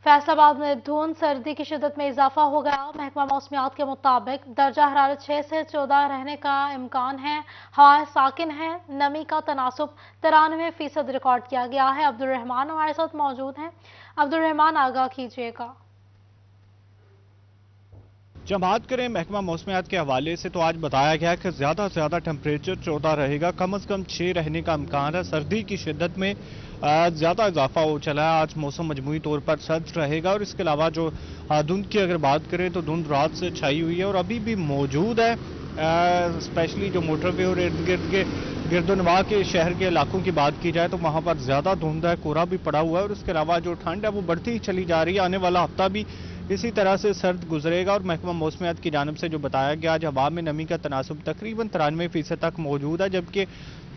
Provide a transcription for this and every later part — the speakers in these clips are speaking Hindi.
फैसलाबाद में धुंध सर्दी की शिद्दत में इजाफा हो गया। महकमा मौसमियात के मुताबिक दर्जा हरारत 6 से 14 रहने का इम्कान है। हवाएं साकिन है। नमी का तनासुब 93% रिकॉर्ड किया गया है। अब्दुल रहमान हमारे साथ मौजूद हैं। अब्दुल रहमान, आगाह कीजिएगा। जब बात करें महकमा मौसमियात के हवाले से तो आज बताया गया कि ज़्यादा से ज़्यादा टेम्परेचर 14 रहेगा, कम से कम 6 रहने का इम्कान है। सर्दी की शिद्दत में ज़्यादा इजाफा हो चला है। आज मौसम मजमूई तौर पर सर्द रहेगा और इसके अलावा जो धुंध की अगर बात करें तो धुंध रात से छाई हुई है और अभी भी मौजूद है। स्पेशली जो मोटरवे और इर्द गिर्द के गिरदोनवा के शहर के इलाकों की बात की जाए तो वहाँ पर ज़्यादा धुंध है, कोहरा भी पड़ा हुआ है और इसके अलावा जो ठंड है वो बढ़ती ही चली जा रही है। आने वाला हफ्ता भी इसी तरह से सर्द गुजरेगा और महकमा मौसमियात की जानिब से जो बताया गया, आज हवा में नमी का तनासुब तकरीबन 93% तक मौजूद है, जबकि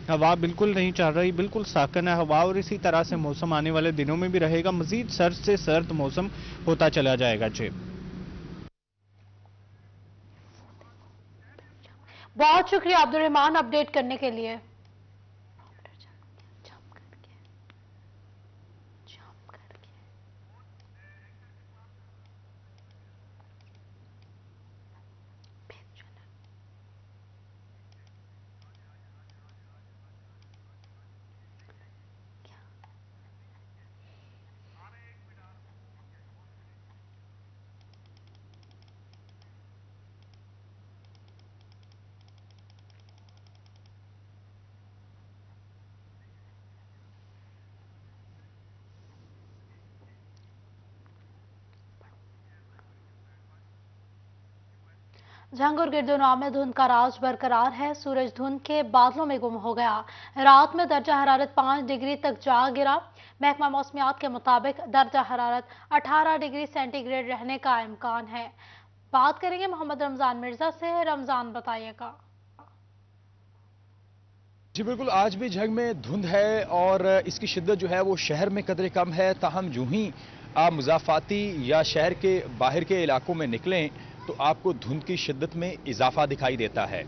हवा बिल्कुल नहीं चल रही, बिल्कुल साकन है हवा और इसी तरह से मौसम आने वाले दिनों में भी रहेगा। मजीद सर्द से सर्द मौसम होता चला जाएगा। जी, बहुत शुक्रिया अब्दुल रहमान अपडेट करने के लिए। झंग और गिरदोनवा में धुंध का राज बरकरार है। सूरज धुंध के बादलों में गुम हो गया। रात में दर्जा हरारत 5 डिग्री तक जा गिरा। महकमा मौसमियात के मुताबिक दर्जा हरारत 18 डिग्री सेंटीग्रेड रहने का इम्कान है। बात करेंगे मोहम्मद रमजान मिर्जा से। रमजान, बताइएगा। जी बिल्कुल, आज भी झंग में धुंध है और इसकी शिद्दत जो है वो शहर में कदरे कम है। ताहम यूं ही आप मुजाफाती या शहर के बाहर के इलाकों में निकलें तो आपको धुंध की शिद्दत में इजाफा दिखाई देता है।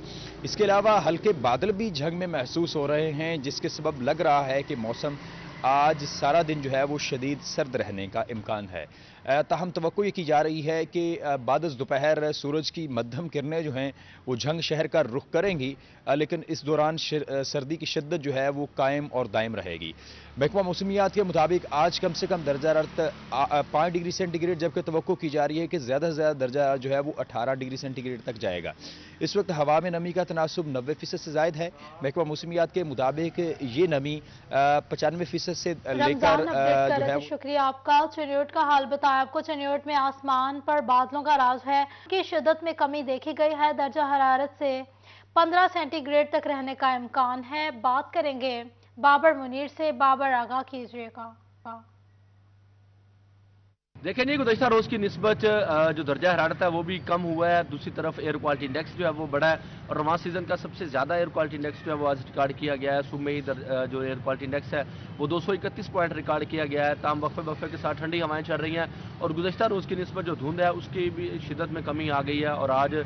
इसके अलावा हल्के बादल भी झंग में महसूस हो रहे हैं, जिसके सबब लग रहा है कि मौसम आज सारा दिन जो है वो शदीद सर्द रहने का इम्कान है। ताहम तवक्को ये की जा रही है कि बाद दोपहर सूरज की मध्यम किरणें जो हैं वो झंग शहर का रुख करेंगी, लेकिन इस दौरान सर्दी की शिद्दत जो है वो कायम और दायम रहेगी। महकमा मौसमियात के मुताबिक आज कम से कम दर्जा हरारत 5 डिग्री सेंटीग्रेड, जबकि तवक्को की जा रही है कि ज़्यादा से ज़्यादा दर्जा जो है वो 18 डिग्री सेंटीग्रेड तक जाएगा। इस वक्त हवा में नमी का तनासुब 90% से ज़ायद है। महकमा मौसमियात के मुताबिक ये नमी 95% से लेकर रमजान, अपडेट कर जो रहे है थे, शुक्रिया आपका। चनियोट का हाल बताया आपको। चनियोट में आसमान पर बादलों का राज है कि शिद्दत में कमी देखी गई है। दर्जा हरारत से 15 सेंटीग्रेड तक रहने का इम्कान है। बात करेंगे बाबर मुनीर से। बाबर, आगाह कीजिएगा। देखें जी, गुज़श्ता रोज़ की निस्बत जो दर्जा हरारत है वो भी कम हुआ है। दूसरी तरफ एयर क्वालिटी इंडेक्स जो है वो बढ़ा है और रवां सीज़न का सबसे ज़्यादा एयर क्वालिटी इंडेक्स जो है वो आज रिकॉर्ड किया गया है। सुबह में ही जो एयर क्वालिटी इंडेक्स है वो 231 पॉइंट रिकॉर्ड किया गया है। ताम वक्फे वक्फे के साथ ठंडी हवाएं चल रही हैं और गुज़श्ता रोज़ की निस्बत जो धुंध है उसकी भी शिद्दत में कमी आ गई है और आज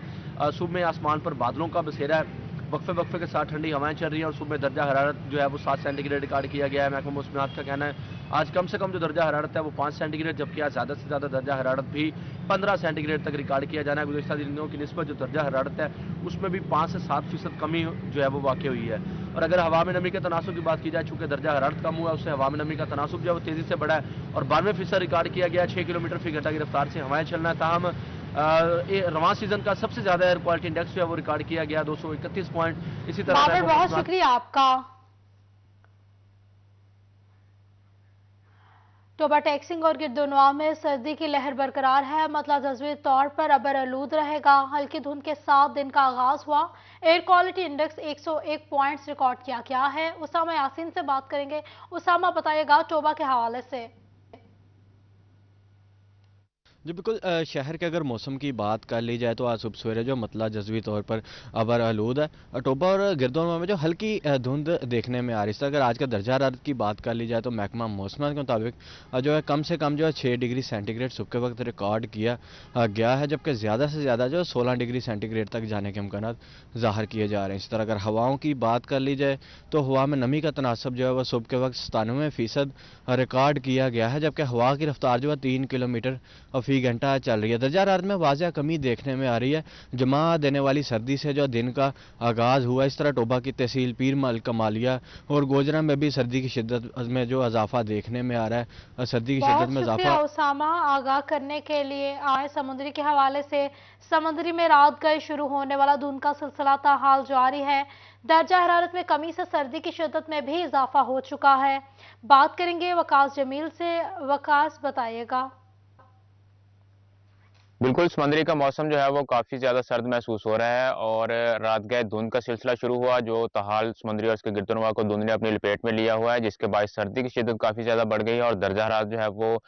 सुबह में आसमान पर बादलों का बसेरा है। वक्फे वक्फे के साथ ठंडी हवाएं चल रही हैं और सुबह दर्जा हरारत जो है वो 7 सेंटीग्रेड रिकॉर्ड किया गया है। महकमा मौसमियात का कहना है आज कम से कम जो दर्जा हरारत है वो 5 सेंटीग्रेड, जबकि आज ज़्यादा से ज़्यादा दर्जा हरारत भी 15 सेंटीग्रेड तक रिकॉर्ड किया जाना है। गुज़श्ता दिनों की निस्बत जो दर्जा हरारत है उसमें भी 5 से 7% कमी जो है वो वाक़ हुई है। और अगर हवा में नमी के तनासुब की बात की जाए, चूँकि दर्जा हरारत कम हुआ है उससे हवा में नमी का तनासुब जो है वो तेज़ी से बढ़ा है और 92% रिकॉर्ड किया गया है। 6 किलोमीटर फी घंटा की रफ्तार से हवाएं चलना है। ताहम रवां सीजन का सबसे ज्यादा एयर क्वालिटी इंडेक्स जो है वो रिकॉर्ड किया गया 231 पॉइंट। इसी तरह बाबर, बहुत शुक्रिया आपका। टोबा टैक्सिंग और गिरदोनवा में सर्दी की लहर बरकरार है। मतलब जज्वी तौर पर अबर आलूद रहेगा। हल्की धुंध के साथ दिन का आगाज हुआ। Air quality index 101 points record किया गया है। उसामा यासीन से बात करेंगे। उसामा, बताइएगा टोबा के हवाले से। जी बिल्कुल, शहर के अगर मौसम की बात कर ली जाए तो आज सुबह सवेरे जो मतला जज़वी तौर पर अबर आलूद है। टोबा और गिरदौनवा में जो हल्की धुंध देखने में आ रही है। अगर आज का दर्जा हरारत की बात कर ली जाए तो महकमा मौसम के मुताबिक जो है कम से कम जो है 6 डिग्री सेंटीग्रेड सुबह के वक्त रिकॉर्ड किया गया है, जबकि ज़्यादा से ज़्यादा जो 16 डिग्री सेंटीग्रेड तक जाने के इम्कान ज़ाहिर किए जा रहे हैं। इसी तरह अगर हवाओं की बात कर ली जाए तो हवा में नमी का तनासब जो है वह सुबह के वक्त 97% रिकॉर्ड किया गया है, जबकि हवा की रफ्तार जो है 3 किलोमीटर फी घंटा चल रही है। दर्जा हरारत में वाज़ह कमी देखने में आ रही है। जमा देने वाली सर्दी से जो दिन का आगाज़ हुआ, इस तरह टोबा की तहसील पीर मल कमालिया और गोजरा में भी सर्दी की शिद्दत में जो इजाफा देखने में आ रहा है। सर्दी की बहुत शिद्दत में शुक्रिया इजाफा। उसामा, आगाह करने के लिए आए। समुद्री के हवाले से समुद्री में रात गए शुरू होने वाला धुंध का सिलसिला ताहाल जारी है। दर्जा हरारत में कमी से सर्दी की शिद्दत में भी इजाफा हो चुका है। बात करेंगे वकास जमील से। वकास, बताइएगा। बिल्कुल, समंदरी का मौसम जो है वो काफ़ी ज़्यादा सर्द महसूस हो रहा है और रात गए धुंध का सिलसिला शुरू हुआ, जो ताहाल समंदरी और उसके गिरदोनवा को धुंध ने अपनी लपेट में लिया हुआ है, जिसके बायस सर्दी की शिद्दत काफ़ी ज़्यादा बढ़ गई है और दर्जा हरारत जो है वो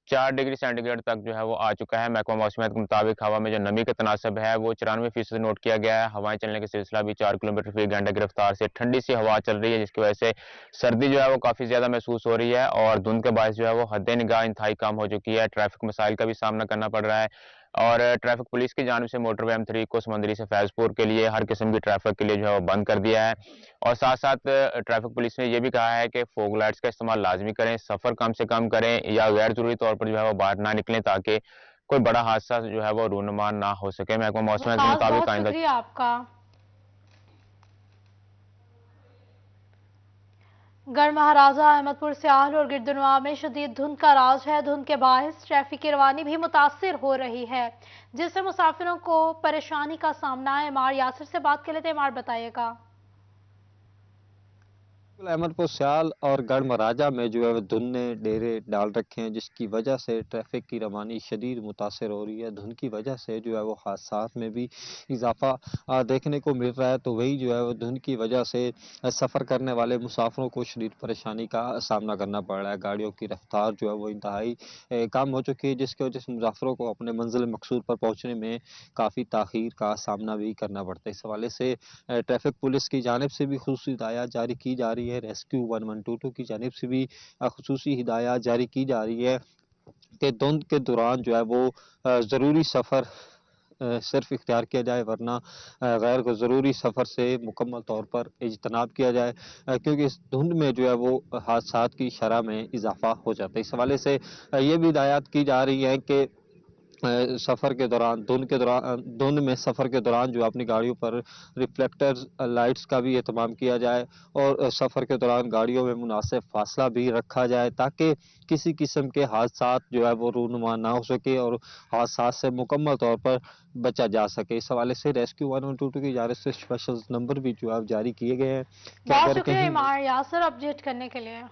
4 डिग्री सेंटीग्रेड तक जो है वो आ चुका है। महकमा मौसमियात के मुताबिक हवा में जो नमी का तनासब है वो 94% नोट किया गया है। हवाएं चलने का सिलसिला भी 4 किलोमीटर फी घंटे की रफ्तार से ठंडी सी हवा चल रही है, जिसकी वजह से सर्दी जो है वो काफ़ी ज़्यादा महसूस हो रही है और धुंध के बायस जो है वो हद निगाह इंतहाई कम हो चुकी है। ट्रैफिक मसाइल का भी सामना करना पड़ रहा है और ट्रैफिक पुलिस की जानिब से मोटरवे M3 को समंदरी से फैजपुर के लिए हर किस्म की ट्रैफिक के लिए जो है वो बंद कर दिया है और साथ साथ ट्रैफिक पुलिस ने यह भी कहा है कि फॉग लाइट्स का इस्तेमाल लाजमी करें, सफर कम से कम करें या गैर जरूरी तौर पर जो है वो बाहर ना निकलें, ताकि कोई बड़ा हादसा जो है वो रूनुमा ना हो सके। महकमा मौसम के वकास, मुताबिक बहुत आइंदा शुक्रिया आपका। गढ़ महाराजा अहमदपुर सियाल और गिरदनवा में शदीद धुंध का राज है। धुंध के बायस ट्रैफिक की रवानी भी मुतासिर हो रही है, जिससे मुसाफिरों को परेशानी का सामना है। इमार यासिर से बात कर लेते हैं। इमार, बताइएगा। अहमदपुर स्याल और गढ़ महाराजा में जो है वो धुंध ने डेरे डाल रखे हैं, जिसकी वजह से ट्रैफिक की रवानी शदीद मुतासर हो रही है। धुंध की वजह से जो है वो हादसात में भी इजाफा देखने को मिल रहा है। तो वही जो है वो धुंध की वजह से सफ़र करने वाले मुसाफिरों को शदीद परेशानी का सामना करना पड़ रहा है। गाड़ियों की रफ्तार जो है वो इंतहाई कम हो चुकी है, जिसकी वजह से मुसाफिरों को अपने मंजिल मकसूद पर पहुँचने में काफ़ी ताख़ीर का सामना भी करना पड़ता है। इस हवाले से ट्रैफिक पुलिस की जानिब से भी खुसूसी हिदायत जारी की जा रही है। रेस्क्यू 1122 की जानिब से भी खुसूसी हिदायत जारी की जा रही है कि धुंध के दौरान जो है वो ज़रूरी सफ़र सिर्फ इख्तियार किया जाए, वरना गैर ज़रूरी सफ़र से मुकम्मल तौर पर इज्तनाब किया जाए, क्योंकि इस धुंध में जो है वो हादसात की शरह में इजाफा हो जाता है। इस हवाले से ये भी हिदायत की जा रही है कि सफ़र के दौरान धुंध में सफ़र के दौरान जो अपनी गाड़ियों पर रिफ्लेक्टर्स लाइट्स का भी एहतमाम किया जाए और सफ़र के दौरान गाड़ियों में मुनासिब फासला भी रखा जाए, ताकि किसी किस्म के हादसात जो है वो रूनुमा ना हो सके और हादसात से मुकम्मल तौर पर बचा जा सके। इस हवाले से रेस्क्यू 1122 की जानिब से स्पेशल नंबर भी जो है जारी किए गए हैं कि बहुत अगर शुक्रिया कहीं इमार यासिर अपडेट करने के लिए।